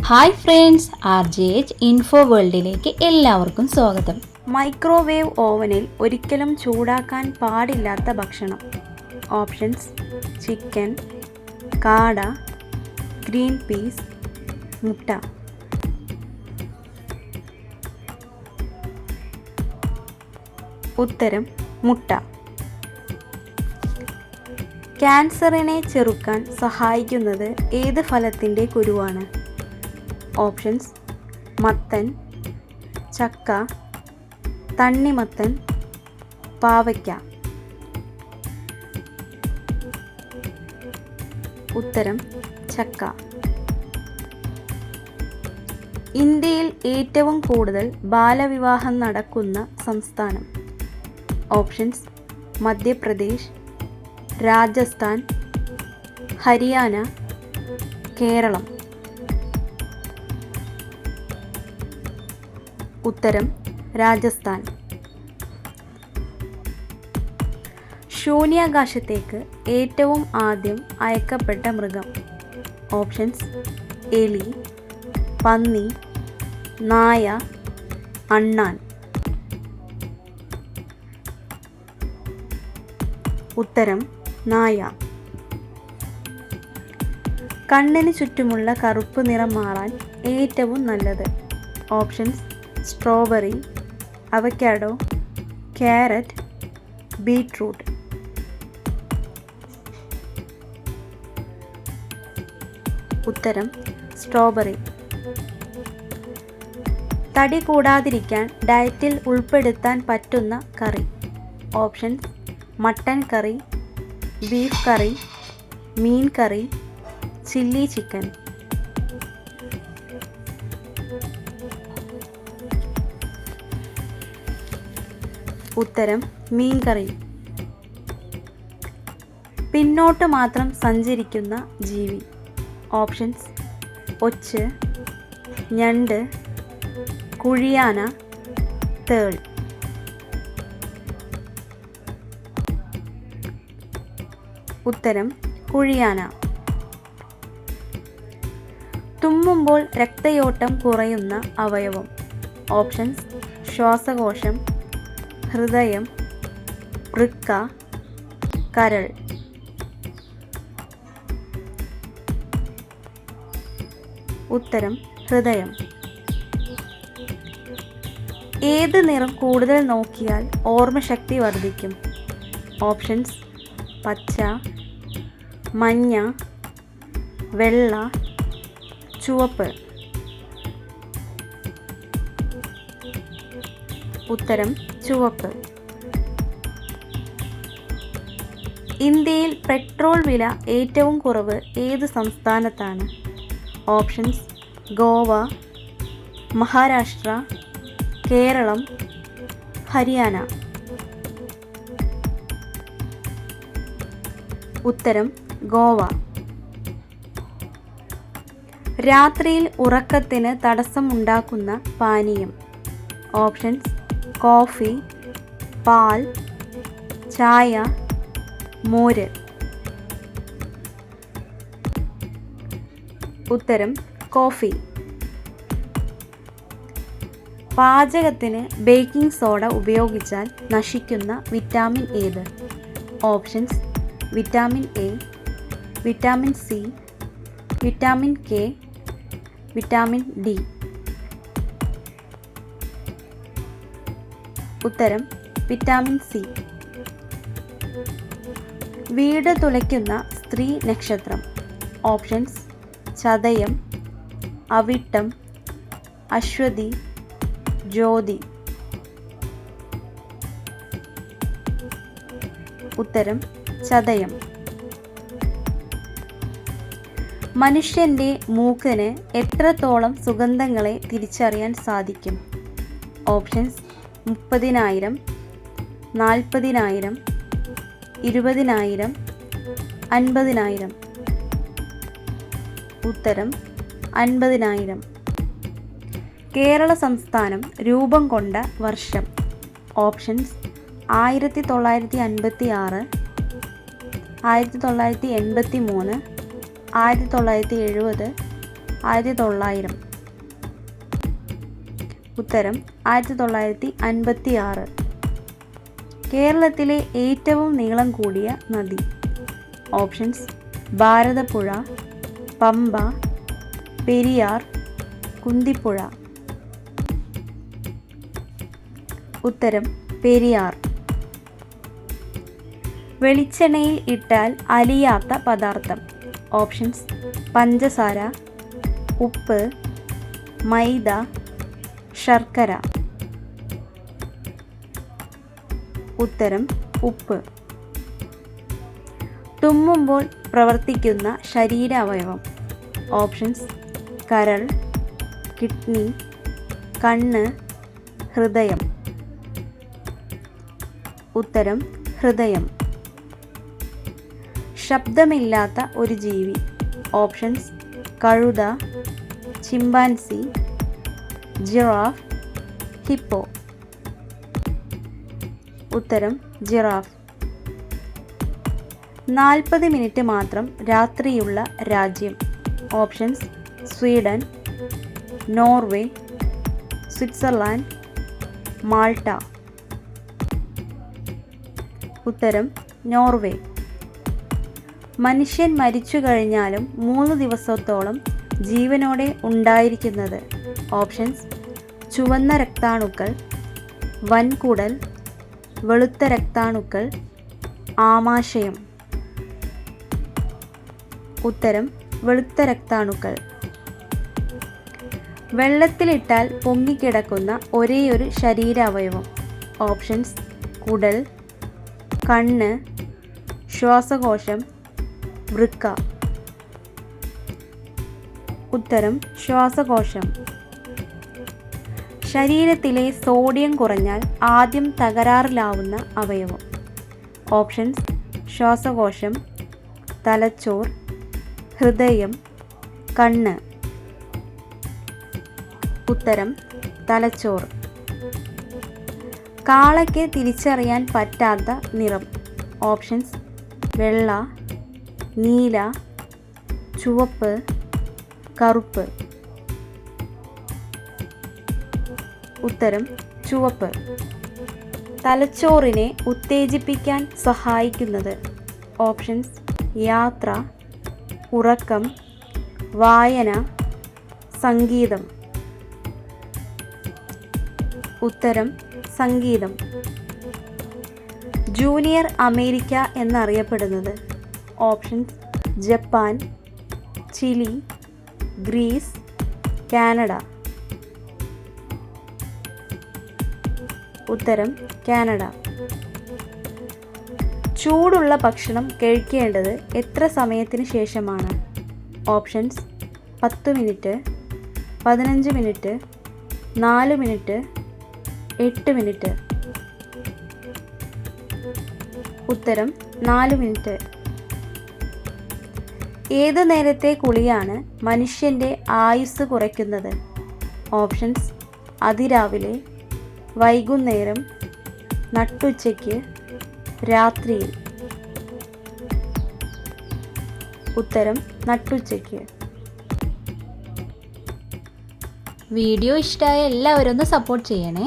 Hi friends, RJH info വേൾഡിലേക്ക് എല്ലാവർക്കും സ്വാഗതം. മൈക്രോവേവ് ഓവനിൽ ഒരിക്കലും ചൂടാക്കാൻ പാടില്ലാത്ത ഭക്ഷണം. ഓപ്ഷൻസ്: ചിക്കൻ, കാട, ഗ്രീൻ പീസ്, മുട്ട. ഉത്തരം: മുട്ട. ക്യാൻസറിനെ ചെറുക്കാൻ സഹായിക്കുന്നത് ഏത് ഫലത്തിൻ്റെ കുരുവാണ്? ഓപ്ഷൻസ്: മത്തൻ, ചക്ക, തണ്ണിമത്തൻ, പാവയ്ക്ക. ഉത്തരം: ചക്ക. ഇന്ത്യയിൽ ഏറ്റവും കൂടുതൽ ബാലവിവാഹം നടക്കുന്ന സംസ്ഥാനം? ഓപ്ഷൻസ്: മധ്യപ്രദേശ്, രാജസ്ഥാൻ, ഹരിയാന, കേരളം. ഉത്തരം: രാജസ്ഥാൻ. ശൂന്യാകാശത്തേക്ക് ഏറ്റവും ആദ്യം അയക്കപ്പെട്ട മൃഗം? ഓപ്ഷൻസ്: എലി, പന്നി, നായ, അണ്ണാൻ. ഉത്തരം: നായ. കണ്ണിന് ചുറ്റുമുള്ള കറുപ്പ് നിറം മാറാൻ ഏറ്റവും നല്ലത്? Options: strawberry, avocado, carrot, beetroot. ഉത്തരം: സ്ട്രോബെറി. തടി കൂടാതിരിക്കാൻ ഡയറ്റിൽ ഉൾപ്പെടുത്താൻ പറ്റുന്ന കറി? ഓപ്ഷൻസ്: മട്ടൻ കറി, ബീഫ് കറി, മീൻ കറി, ചില്ലി ചിക്കൻ. ഉത്തരം: മീൻ കറി. പിന്നോട്ട് മാത്രം സഞ്ചരിക്കുന്ന ജീവി? ഓപ്ഷൻസ്: ഒച്ച്, ഞണ്ട്, കുഴിയാന, തേൾ. ഉത്തരം: കുഴിയാന. തുമ്മുമ്പോൾ രക്തയോട്ടം കുറയുന്ന അവയവം? ഓപ്ഷൻസ്: ശ്വാസകോശം, ഹൃദയം, വൃക്ക, കരൾ. ഉത്തരം: ഹൃദയം. ഏത് നിറം കൂടുതൽ നോക്കിയാൽ ഓർമ്മശക്തി വർദ്ധിക്കും? ഓപ്ഷൻസ്: പച്ച, മഞ്ഞ, വെള്ള, ചുവപ്പ്. ഉത്തരം: ചുവപ്പ്. ഇന്ത്യയിൽ പെട്രോൾ വില ഏറ്റവും കുറവ് ഏത് സംസ്ഥാനത്താണ്? ഓപ്ഷൻസ്: ഗോവ, മഹാരാഷ്ട്ര, കേരളം, ഹരിയാന. ഉത്തരം: ഗോവ. രാത്രിയിൽ ഉറക്കത്തിന് തടസ്സമുണ്ടാക്കുന്ന പാനീയം? ഓപ്ഷൻസ്: കോഫി, പാൽ, ചായ, മോര്. ഉത്തരം: കോഫി. പാചകത്തിന് ബേക്കിംഗ് സോഡ ഉപയോഗിച്ചാൽ നശിക്കുന്ന വിറ്റാമിൻ ഏത്? Options: vitamin A, vitamin C, vitamin K, vitamin D. ഉത്തരം: വിറ്റാമിൻ സി. വീട് തുളയ്ക്കുന്ന സ്ത്രീ നക്ഷത്രം? ഓപ്ഷൻസ്: ചതയം, അവിട്ടം, അശ്വതി, ജ്യോതി. ഉത്തരം: ചതയം. മനുഷ്യൻ്റെ മൂക്കിന് എത്രത്തോളം സുഗന്ധങ്ങളെ തിരിച്ചറിയാൻ സാധിക്കും? ഓപ്ഷൻസ്: 30,000, 40,000, 20,000, 50,000. ഉത്തരം: 50,000. കേരള സംസ്ഥാനം രൂപം കൊണ്ട വർഷം? ഓപ്ഷൻസ്: 1956, 1983, 1970, 1900? ഉത്തരം 1956. കേരളത്തിലെ ഏറ്റവും നീളം കൂടിയ നദി? ഓപ്ഷൻസ്: ഭാരതപ്പുഴ, പമ്പ, പെരിയാർ, കുന്തിപ്പുഴ. ഉത്തരം പെരിയാർ. വെളിച്ചെണ്ണയിൽ ഇട്ടാൽ അലിയാത്ത പദാർത്ഥം? ഓപ്ഷൻസ്: പഞ്ചസാര, ഉപ്പ്, മൈദ, ശർക്കര. ഉത്തരം ഉപ്പ്. തുമ്മുമ്പോൾ പ്രവർത്തിക്കുന്ന ശരീരാവയവം? ഓപ്ഷൻസ്: കരൾ, കിഡ്നി, കണ്ണ്, ഹൃദയം. ഉത്തരം ഹൃദയം. ശബ്ദമില്ലാത്ത ഒരു ജീവി? ഓപ്ഷൻസ്: കഴുത, ചിമ്പാൻസി, ജിറാഫ്, ഹിപ്പോ. ഉത്തരം ജിറാഫ്. 40 മിനിറ്റ് മാത്രം രാത്രിയുള്ള രാജ്യം? Options: Sweden, Norway, Switzerland, Malta. ഉത്തരം നോർവേ. മനുഷ്യൻ മരിച്ചു കഴിഞ്ഞാലും 3 ദിവസത്തോളം ജീവനോടെ ഉണ്ടായിരിക്കുന്നത്? ഓപ്ഷൻസ്: ചുവന്ന രക്താണുക്കൾ, വൻകുടൽ, വെളുത്ത രക്താണുക്കൾ, ആമാശയം. ഉത്തരം വെളുത്ത രക്താണുക്കൾ. വെള്ളത്തിലിട്ടാൽ പൊങ്ങിക്കിടക്കുന്ന ഒരേയൊരു ശരീരാവയവം? ഓപ്ഷൻസ്: കുടൽ, കണ്ണ്, ശ്വാസകോശം, വൃക്ക. ഉത്തരം ശ്വാസകോശം. ശരീരത്തിലെ സോഡിയം കുറഞ്ഞാൽ ആദ്യം തകരാറിലാവുന്ന അവയവം? ഓപ്ഷൻസ്: ശ്വാസകോശം, തലച്ചോർ, ഹൃദയം, കണ്ണ്. ഉത്തരം തലച്ചോർ. കാളയ്ക്ക് തിരിച്ചറിയാൻ പറ്റാത്ത നിറം? ഓപ്ഷൻസ്: വെള്ള, നീല, ചുവപ്പ്, കറുപ്പ്. ഉത്തരം ചുവപ്പ്. തലച്ചോറിനെ ഉത്തേജിപ്പിക്കാൻ സഹായിക്കുന്നത്? ഓപ്ഷൻസ്: യാത്ര, ഉറക്കം, വായന, സംഗീതം. ഉത്തരം സംഗീതം. ജൂനിയർ അമേരിക്ക എന്നറിയപ്പെടുന്നത്? Options: Japan, Chile, Greece, Canada. ഉത്തരം കാനഡ. ചൂടുള്ള ഭക്ഷണം കഴിക്കേണ്ടത് എത്ര സമയത്തിന് ശേഷമാണ്? Options: 10 minute, 15 minute, 4 minute, 8 minute. ഉത്തരം 4 മിനിറ്റ്. ഏത് നേരത്തെ കുളിയാണ് മനുഷ്യൻ്റെ ആയുസ്സ് കുറയ്ക്കുന്നത്? ഓപ്ഷൻസ്: അതിരാവിലെ, വൈകുന്നേരം, നട്ടുച്ചയ്ക്ക്, രാത്രിയിൽ. ഉത്തരം നട്ടുച്ചയ്ക്ക്. വീഡിയോ ഇഷ്ടമായ എല്ലാവരും ഒന്ന് സപ്പോർട്ട് ചെയ്യണേ.